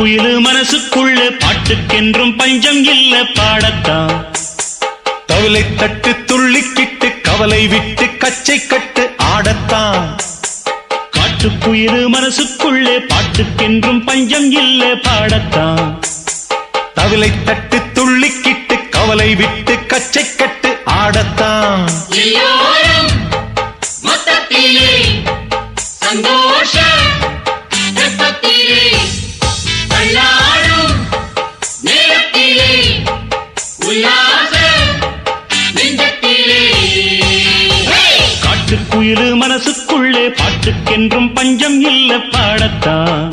காட்டுக்குயிலு மனசுக்குள்ள பாட்டுக்கென்றும் பஞ்சம் இல்ல பாடத்தான். தவிலை தட்டு துள்ளிக்கிட்டு கவலை விட்டு கச்சை கட்டு ஆடத்தான். காட்டுக்குயிலு மனசுக்குள்ளே பாட்டுக்கென்றும் பஞ்சம் இல்ல பாடத்தான். தவிலை தட்டு துள்ளிக்கிட்டு கவலை விட்டு கச்சை கட்டு ஆடத்தான். எல்லோரும் மொத்தத்திலே சந்தோஷ வெப்பத்திலே தள்ளாடும் நேரத்திலே உல்லாச நெஞ்சத்திலே. காட்டுக்குயிலு மனசுக்குள்ளே பாட்டுக்கென்றும் பஞ்சம் இல்ல பாடத்தான்.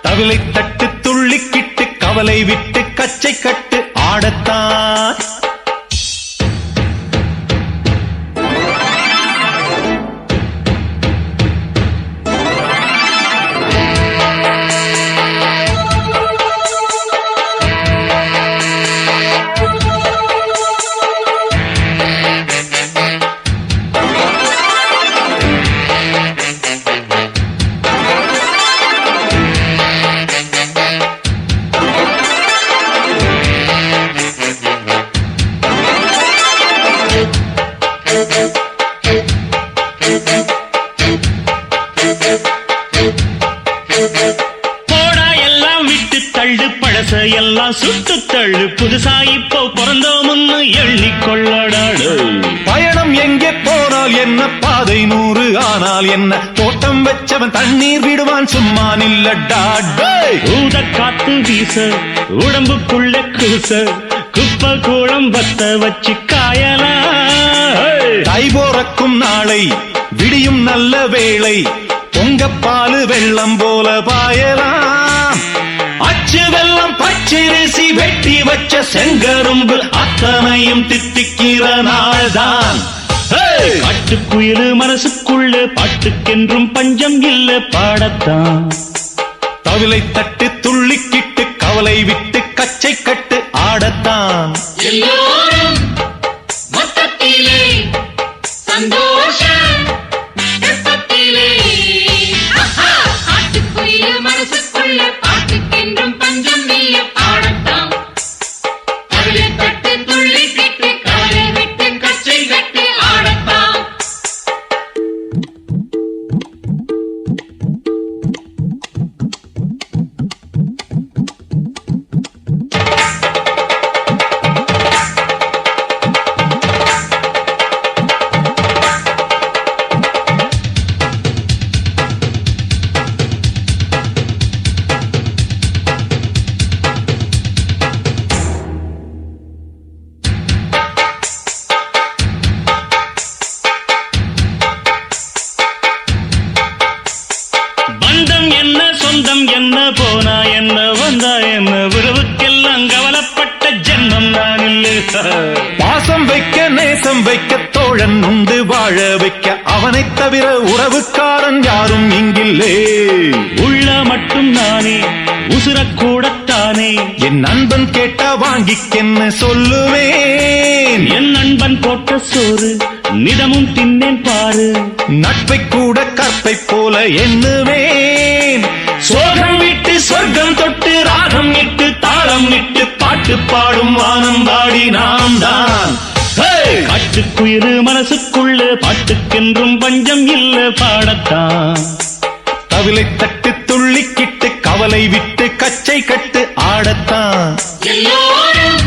தவிலை தட்டு துள்ளிக்கிட்டு கவலை விட்டு கச்சை கட்டு ஆடத்தான். போடா எல்லாம் விட்டு தள்ளு பழச எல்லாம் சுட்டு தள்ளு புதுசா இப்போ பிறந்தோம்னு எண்ணிக்கொள்ளடாடு. பயணம் எங்கே போனால் என்ன பாதை 100 ஆனால் என்ன தோட்டம் வச்சவன் தண்ணீர் விடுவான் சும்மா நில்லடா. ஊத காத்து வீச உடம்புக்குள்ள கூச குப்பை கூடம் வத்த வச்சு காயலாம். தை போறக்கும் நாளை விடியும் நல்ல வேளை பொங்கப்பாலு வெள்ளம் போல பாயலாம். அச்சு வெள்ளம் பச்சரிசி வெட்டி வச்ச செங்கரும்பு அத்தனையும் தித்திக்கிற நாள்தான். காட்டுக்குயிலு மனசுக்குள்ள பாட்டுக்கென்றும் பஞ்சம் இல்ல பாடத்தான். தவிலை தட்டு துள்ளிக்கிட்டு கவலை விட்டு கச்சை கட்டு ஆடத்தான். எல்லோரும் மொத்தத்திலே சந்தோஷ வெப்பத்திலே. காட்டுக்குயிலு மனசுக்குள்ள பாட்டுக்கென்றும் பஞ்சம் இல்ல பாடத்தான். தவிலை தட்டு துள்ளிக்கிட்டு கவலை விட்டு கச்சை கட்டு ஆடத்தான். பந்தம் என்ன சொந்தம் என்ன போனா என்ன வந்தா என்ன உறவுக்கெல்லாம் கவலைப்பட்ட ஜென்மம் நான் இல்ல. பாசம் வைக்க நேசம் வைக்க தோழன் உண்டு வாழ வைக்க அவனைத் தவிர உறவுக்காரன் யாரும் இங்கில்லே. உள்ள மட்டும் நானே உசுரக்கூடத்தானே என் நண்பன் கேட்டா வாங்கிக்கென்னு சொல்லுவேன். என் நண்பன் போட்ட சோறு நிதமும் தின்னேன் பாரு. நட்பை கூட கற்பை போல எண்ணுவேன். சோகம் விட்டு சொர்க்கம் தொட்டு ராகம் இட்டு தாளம் இட்டு பாட்டு பாடும் வானம் பாடி நாம் தான். காட்டுக்குயிலு மனசுக்குள்ள பாட்டுக்கென்றும் பஞ்சம் இல்ல பாடத்தான். தவிலை தட்டு துள்ளிக்கிட்டு கவலை விட்டு கச்சை கட்டு ஆடத்தான். எல்லோரும்